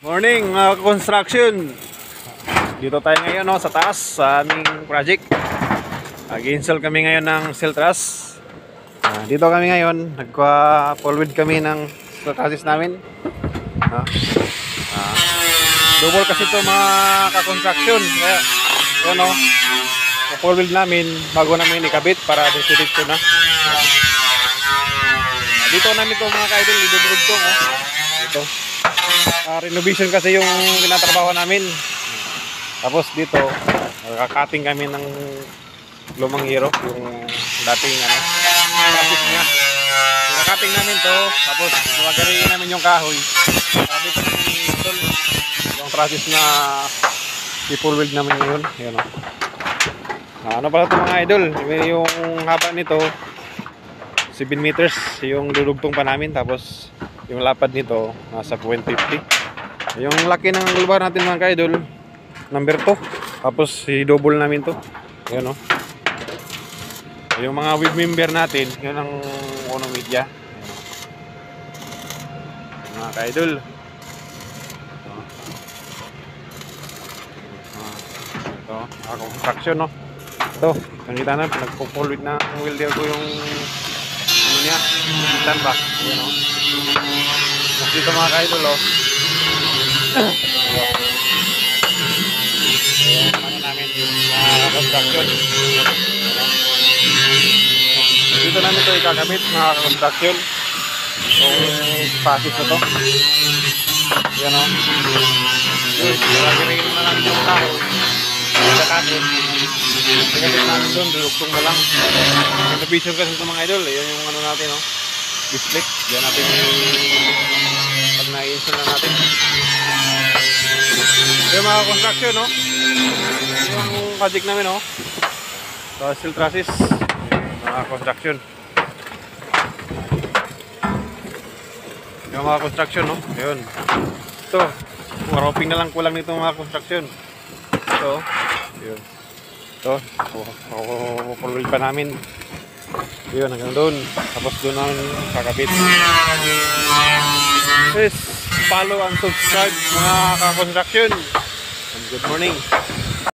Morning mga construction. Dito tayo ngayon sa taas sa aming project. Nag-install kami ngayon ng steel truss. Dito kami ngayon, nagpa-forward kami ng steel trusses namin. Double kasi ito mga ka-construction. Kaya yun forward namin bago namin ikabit para dito na. Dito namin ito mga ka-idol, idudugod ito. Dito. Renovation kasi yung tinatrabaho namin. Tapos dito kakating kami ng lumang hero, yung dating traffic niya. Kakating namin to, tapos gagawin namin yung kahoy. Dito install yung process na i-full weld namin ngayon. Ayun ano pala ito mga idol, yung haba nito 7 meters yung dudugtong pa namin, tapos yung lapad nito nasa 0.50. Yung laki ng lubar natin mga ka-idol, number 2. Tapos i-double namin to. Ayun yung mga web member natin, yun ang unang media. Mga ka-idol. Ito, construction Ito, nakita na, nagpo-forward na ang welder ko yung niya, itan ba? Ayun Mas dito mga ka-idol namin yung construction. Dito namin ito ikakabit mga construction. Yung pasis na to. Yan Lagyan na namin yung kahoy. Ikakabit. Ikakabit namin doon, dulugtong na lang. Renovation kasi ito mga idol. Yan yung natin display. Yan natin pag na-install na natin. Yung mga construction yung project namin sa steel trusses, mga construction. Yung mga construction ayun. Ito, roping na lang kulang nito mga construction. Ito, yun. Ito, full pa namin. Yun, hanggang doon. Tapos doon namin kakabit. Please follow and subscribe mga ka-construction. And good morning.